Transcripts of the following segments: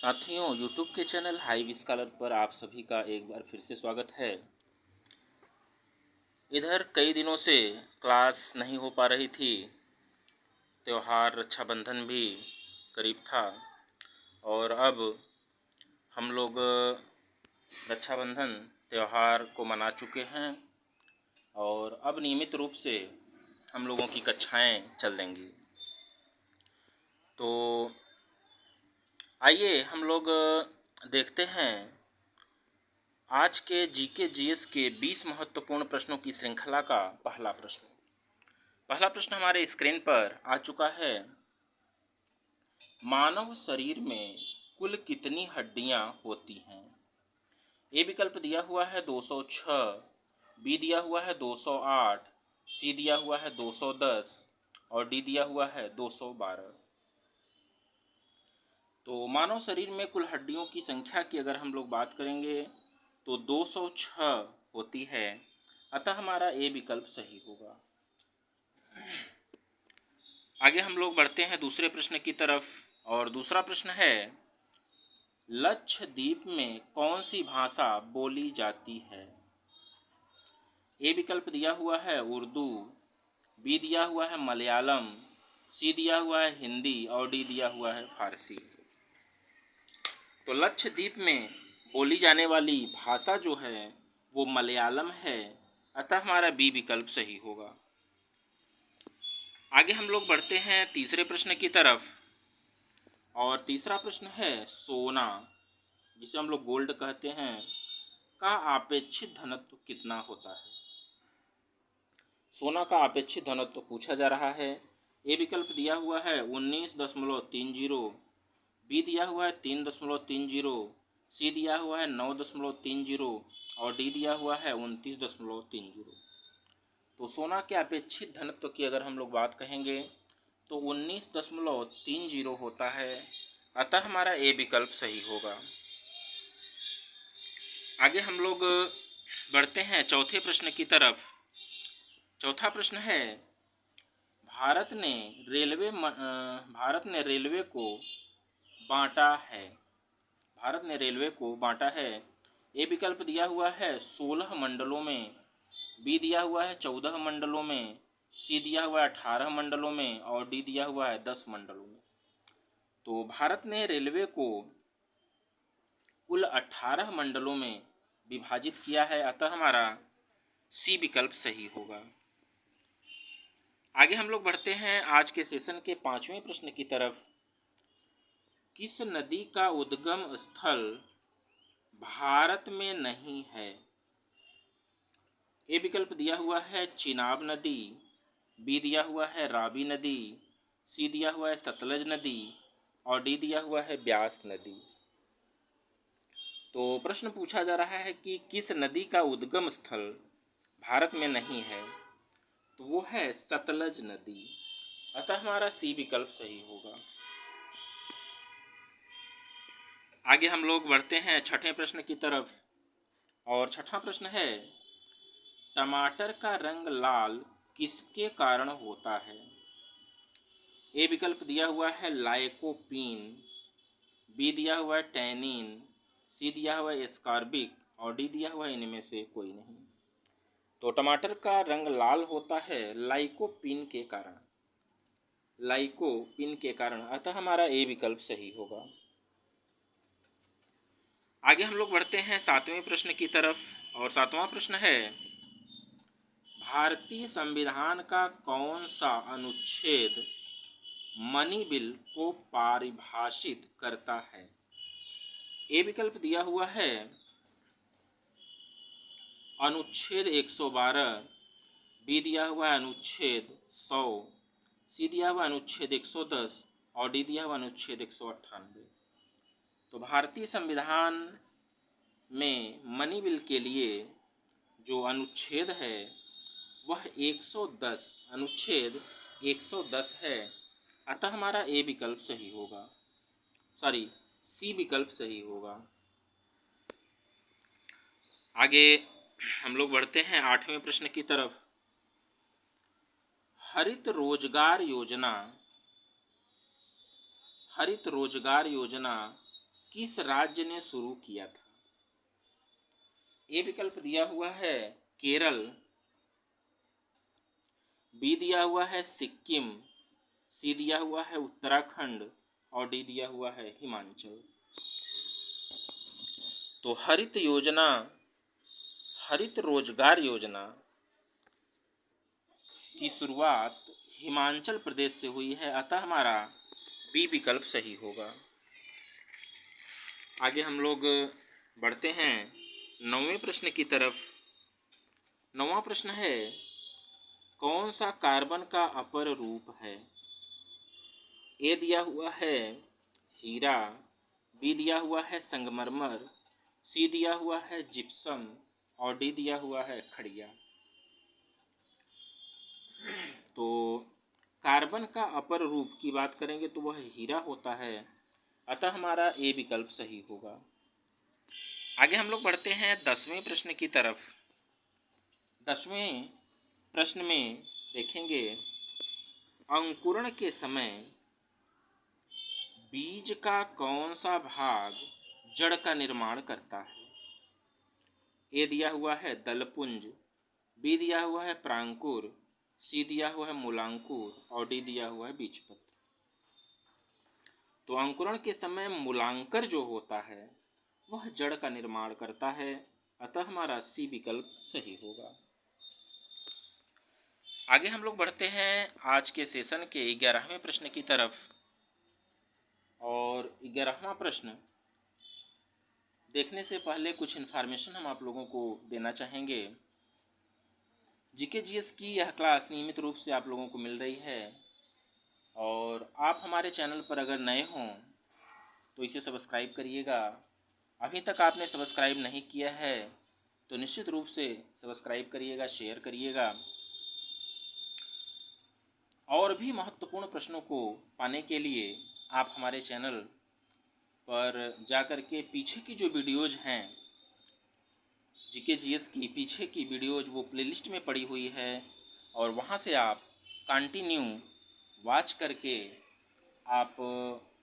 साथियों, यूट्यूब के channel high scholar पर आप सभी का एक बार फिर से स्वागत है। इधर कई दिनों से क्लास नहीं हो पा रही थी। त्यौहार रक्षाबंधन भी करीब था और अब हम लोग रक्षाबंधन त्यौहार को मना चुके हैं और अब नियमित रूप से हम लोगों की कक्षाएं चल देंगी। तो आइए हम लोग देखते हैं आज के जीके जीएस के 20 महत्वपूर्ण प्रश्नों की श्रृंखला का पहला प्रश्न हमारे स्क्रीन पर आ चुका है। मानव शरीर में कुल कितनी हड्डियां होती हैं? ए विकल्प दिया हुआ है 206, बी दिया हुआ है 208, सी दिया हुआ है 210 और डी दिया हुआ है 212। तो मानव शरीर में कुल हड्डियों की संख्या की अगर हम लोग बात करेंगे तो 206 होती है, अतः हमारा ए विकल्प सही होगा। आगे हम लोग बढ़ते हैं दूसरे प्रश्न की तरफ और दूसरा प्रश्न है, लक्षद्वीप में कौन सी भाषा बोली जाती है? ए विकल्प दिया हुआ है उर्दू, बी दिया हुआ है मलयालम, सी दिया हुआ है हिंदी और डी दिया हुआ है फारसी। तो लक्षद्वीप में बोली जाने वाली भाषा जो है वो मलयालम है, अतः हमारा बी विकल्प सही होगा। आगे हम लोग बढ़ते हैं तीसरे प्रश्न की तरफ और तीसरा प्रश्न है, सोना जिसे हम लोग गोल्ड कहते हैं का आपेक्षिक घनत्व कितना होता है? सोना का आपेक्षिक घनत्व पूछा जा रहा है। ए विकल्प दिया हुआ है 19.30, बी दिया हुआ है 3.30, सी दिया हुआ है 9.30 और डी दिया हुआ है 29.30। तो सोना के अपेक्षित घनत्व की अगर हम लोग बात कहेंगे तो 19.30 होता है, अतः हमारा ए विकल्प सही होगा। आगे हम लोग बढ़ते हैं चौथे प्रश्न की तरफ। चौथा प्रश्न है, भारत ने रेलवे को बांटा है। भारत ने रेलवे को बांटा है। ए विकल्प दिया हुआ है 16 मंडलों में, बी दिया हुआ है 14 मंडलों में, सी दिया हुआ है 18 मंडलों में और डी दिया हुआ है 10 मंडलों में। तो भारत ने रेलवे को कुल 18 मंडलों में विभाजित किया है, अतः हमारा सी विकल्प सही होगा। आगे हम लोग बढ़ते हैं आज के सेशन के 5वें प्रश्न की तरफ। किस नदी का उद्गम स्थल भारत में नहीं है? ए विकल्प दिया हुआ है चिनाब नदी, बी दिया हुआ है रावी नदी, सी दिया हुआ है सतलज नदी और डी दिया हुआ है ब्यास नदी। तो प्रश्न पूछा जा रहा है कि किस नदी का उद्गम स्थल भारत में नहीं है, तो वो है सतलज नदी, अतः हमारा सी विकल्प सही होगा। आगे हम लोग बढ़ते हैं छठे प्रश्न की तरफ और छठा प्रश्न है, टमाटर का रंग लाल किसके कारण होता है? ए विकल्प दिया हुआ है लाइकोपीन, बी दिया हुआ है टैनिन, सी दिया हुआ है एस्कॉर्बिक और डी दिया हुआ है इनमें से कोई नहीं। तो टमाटर का रंग लाल होता है लाइकोपीन के कारण, अतः हमारा ए विकल्प सही होगा। आगे हम लोग बढ़ते हैं सातवें प्रश्न की तरफ और सातवां प्रश्न है, भारतीय संविधान का कौन सा अनुच्छेद मनी बिल को परिभाषित करता है? ए विकल्प दिया हुआ है अनुच्छेद 112, बी दिया हुआ है अनुच्छेद 100, सी दिया हुआ अनुच्छेद 110 और डी दिया हुआ अनुच्छेद 198। तो भारतीय संविधान में मनी बिल के लिए जो अनुच्छेद है वह 110 अनुच्छेद 110 है, अतः हमारा ए विकल्प सही होगा, सी विकल्प सही होगा। आगे हम लोग बढ़ते हैं आठवें प्रश्न की तरफ। हरित रोजगार योजना किस राज्य ने शुरू किया था? ए विकल्प दिया हुआ है केरल, बी दिया हुआ है सिक्किम, सी दिया हुआ है उत्तराखंड और डी दिया हुआ है हिमाचल। तो हरित रोजगार योजना की शुरुआत हिमाचल प्रदेश से हुई है, अतः हमारा बी विकल्प सही होगा। आगे हम लोग बढ़ते हैं 9वें प्रश्न की तरफ। 9वां प्रश्न है, कौन सा कार्बन का अपर रूप है? ए दिया हुआ है हीरा, बी दिया हुआ है संगमरमर, सी दिया हुआ है जिप्सम और डी दिया हुआ है खड़िया। तो कार्बन का अपर रूप की बात करेंगे तो वह हीरा होता है, अतः हमारा ए विकल्प सही होगा। आगे हम लोग बढ़ते हैं 10वें प्रश्न की तरफ। 10वें प्रश्न में देखेंगे, अंकुरण के समय बीज का कौन सा भाग जड़ का निर्माण करता है? ए दिया हुआ है दलपुंज, बी दिया हुआ है प्रांकुर, सी दिया हुआ है मूलांकुर और डी दिया हुआ है बीजपत्र। तो अंकुरण के समय मूलांकर जो होता है वह जड़ का निर्माण करता है, अतः हमारा सी विकल्प सही होगा। आगे हम लोग बढ़ते हैं आज के सेशन के 11वें प्रश्न की तरफ। और 11वां प्रश्न देखने से पहले कुछ इन्फॉर्मेशन हम आप लोगों को देना चाहेंगे। जीके जीएस की यह क्लास नियमित रूप से आप लोगों को मिल रही है, और आप हमारे चैनल पर अगर नए हों तो इसे सब्सक्राइब करिएगा। अभी तक आपने सब्सक्राइब नहीं किया है तो निश्चित रूप से सब्सक्राइब करिएगा, शेयर करिएगा। और भी महत्वपूर्ण प्रश्नों को पाने के लिए आप हमारे चैनल पर जाकर के पीछे की जो वीडियोज़ हैं जीके जीएस की, पीछे की वीडियोज़ वो प्लेलिस्ट में पड़ी हुई है, और वहाँ से आप कंटिन्यू वॉच करके आप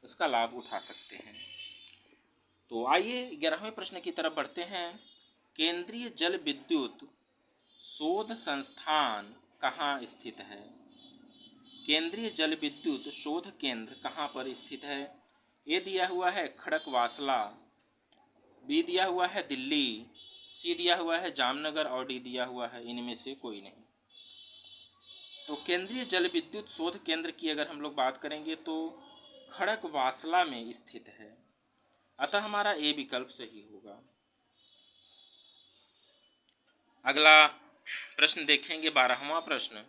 इसका लाभ उठा सकते हैं। तो आइए 11वें प्रश्न की तरफ बढ़ते हैं। केंद्रीय जल विद्युत शोध संस्थान कहाँ स्थित है? केंद्रीय जल विद्युत शोध केंद्र कहाँ पर स्थित है? ए दिया हुआ है खड़कवासला, बी दिया हुआ है दिल्ली, सी दिया हुआ है जामनगर और डी दिया हुआ है इनमें से कोई नहीं। तो केंद्रीय जल विद्युत शोध केंद्र की अगर हम लोग बात करेंगे तो खड़कवासला में स्थित है, अतः हमारा ए विकल्प सही होगा। अगला प्रश्न देखेंगे 12वां प्रश्न,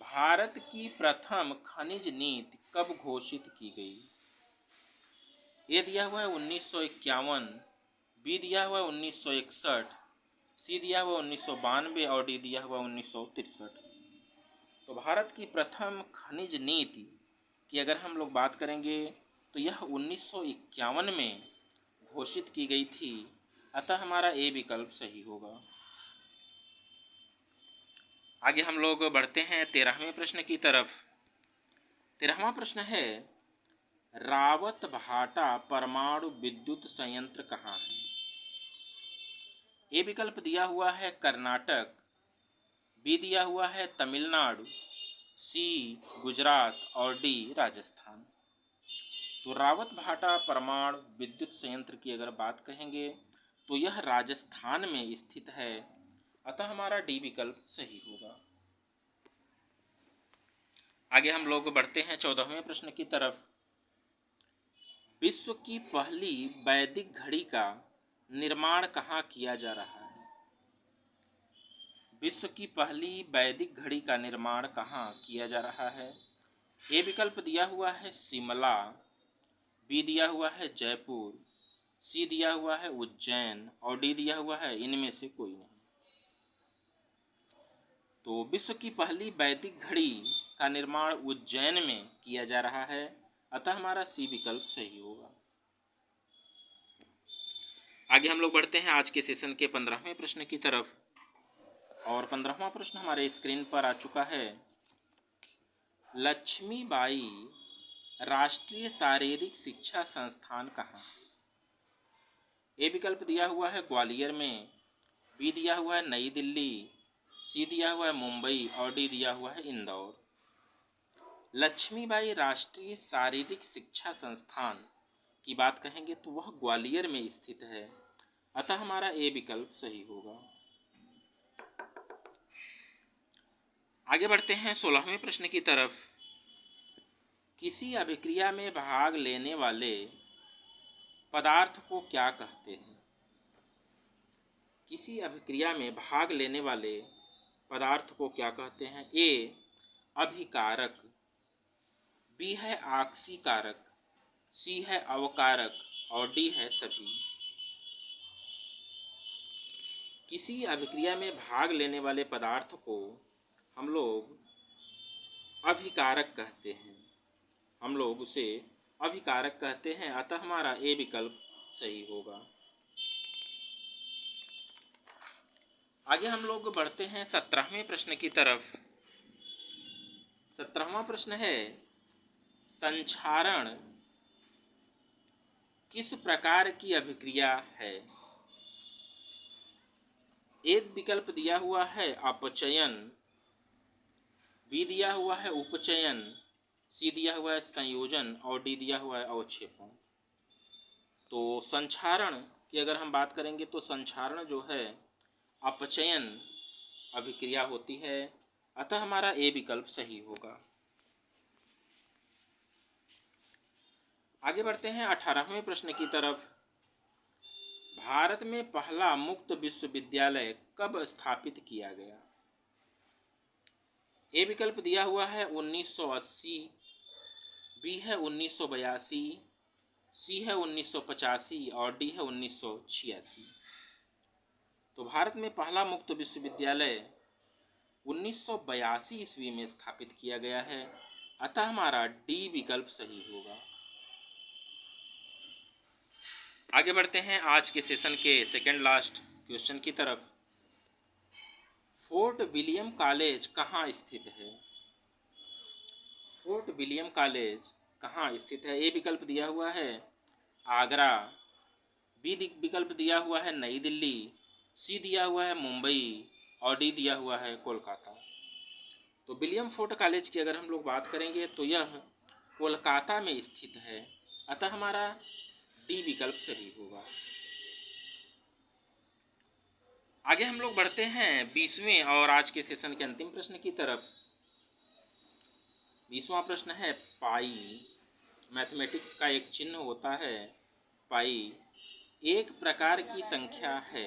भारत की प्रथम खनिज नीति कब घोषित की गई? ए दिया हुआ है 1951, बी दिया हुआ है 1961, सी दिया हुआ 1992 और डी दिया हुआ 1963। तो भारत की प्रथम खनिज नीति की अगर हम लोग बात करेंगे तो यह 1951 में घोषित की गई थी, अतः हमारा ए विकल्प सही होगा। आगे हम लोग बढ़ते हैं 13वें प्रश्न की तरफ। 13वां प्रश्न है, रावत भाटा परमाणु विद्युत संयंत्र कहाँ है? ए विकल्प दिया हुआ है कर्नाटक, बी दिया हुआ है तमिलनाडु, सी गुजरात और डी राजस्थान। तो रावत भाटा परमाणु विद्युत संयंत्र की अगर बात कहेंगे तो यह राजस्थान में स्थित है, अतः हमारा डी विकल्प सही होगा। आगे हम लोग बढ़ते हैं 14वें प्रश्न की तरफ। विश्व की पहली वैदिक घड़ी का निर्माण कहाँ किया जा रहा है? विश्व की पहली वैदिक घड़ी का निर्माण कहाँ किया जा रहा है? ए विकल्प दिया हुआ है शिमला, बी दिया हुआ है जयपुर, सी दिया हुआ है उज्जैन और डी दिया हुआ है इनमें से कोई नहीं। तो विश्व की पहली वैदिक घड़ी का निर्माण उज्जैन में किया जा रहा है, अतः हमारा सी विकल्प सही होगा। आगे हम लोग बढ़ते हैं आज के सेशन के 15वें प्रश्न की तरफ। और 15वां प्रश्न हमारे स्क्रीन पर आ चुका है। लक्ष्मीबाई राष्ट्रीय शारीरिक शिक्षा संस्थान कहाँ? ए विकल्प दिया हुआ है ग्वालियर में, बी दिया हुआ है नई दिल्ली, सी दिया हुआ है मुंबई और डी दिया हुआ है इंदौर। लक्ष्मीबाई राष्ट्रीय शारीरिक शिक्षा संस्थान की बात कहेंगे तो वह ग्वालियर में स्थित है, अतः हमारा ए विकल्प सही होगा। आगे बढ़ते हैं 16वें प्रश्न की तरफ। किसी अभिक्रिया में भाग लेने वाले पदार्थ को क्या कहते हैं? किसी अभिक्रिया में भाग लेने वाले पदार्थ को क्या कहते हैं? ए अभिकारक, बी है आक्सीकारक, सी है अवकारक और डी है सभी। किसी अभिक्रिया में भाग लेने वाले पदार्थ को हम लोग अभिकारक कहते हैं, हम लोग उसे अभिकारक कहते हैं, अतः हमारा ए विकल्प सही होगा। आगे हम लोग बढ़ते हैं 17वें प्रश्न की तरफ। 17वां प्रश्न है, संक्षारण किस प्रकार की अभिक्रिया है? एक विकल्प दिया हुआ है अपचयन, बी दिया हुआ है उपचयन, सी दिया हुआ है संयोजन और डी दिया हुआ है अवक्षेपण। तो संक्षारण की अगर हम बात करेंगे तो संक्षारण जो है अपचयन अभिक्रिया होती है, अतः हमारा ए विकल्प सही होगा। आगे बढ़ते हैं 18वें प्रश्न की तरफ। भारत में पहला मुक्त विश्वविद्यालय कब स्थापित किया गया? ए विकल्प दिया हुआ है 1980, बी है 1982, सी है 1985 और डी है 1986। तो भारत में पहला मुक्त विश्वविद्यालय 1982 ईस्वी में स्थापित किया गया है, अतः हमारा डी विकल्प सही होगा। आगे बढ़ते हैं आज के सेशन के सेकेंड लास्ट क्वेश्चन की तरफ। फोर्ट विलियम कॉलेज कहाँ स्थित है? फोर्ट विलियम कॉलेज कहाँ स्थित है? ए विकल्प दिया हुआ है आगरा, बी विकल्प दिया हुआ है नई दिल्ली, सी दिया हुआ है मुंबई और डी दिया हुआ है कोलकाता। तो विलियम फोर्ट कॉलेज की अगर हम लोग बात करेंगे तो यह कोलकाता में स्थित है, अतः हमारा डी विकल्प सही होगा। आगे हम लोग बढ़ते हैं 20वें और आज के सेशन के अंतिम प्रश्न की तरफ। 20वां प्रश्न है पाई। मैथमेटिक्स का एक चिन्ह होता है पाई, एक प्रकार की संख्या है।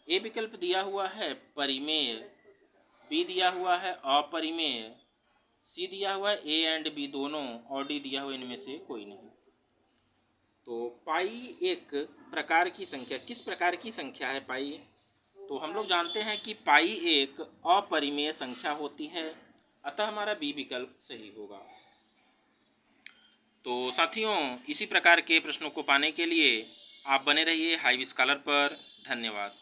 ए विकल्प दिया हुआ है परिमेय, बी दिया हुआ है अपरिमेय, सी दिया हुआ है ए एंड बी दोनों और डी दिया हुआ इनमें से कोई नहीं। तो पाई एक प्रकार की संख्या, किस प्रकार की संख्या है पाई? तो हम लोग जानते हैं कि पाई एक अपरिमेय संख्या होती है, अतः हमारा बी विकल्प सही होगा। तो साथियों, इसी प्रकार के प्रश्नों को पाने के लिए आप बने रहिए हाईवी स्कॉलर पर। धन्यवाद।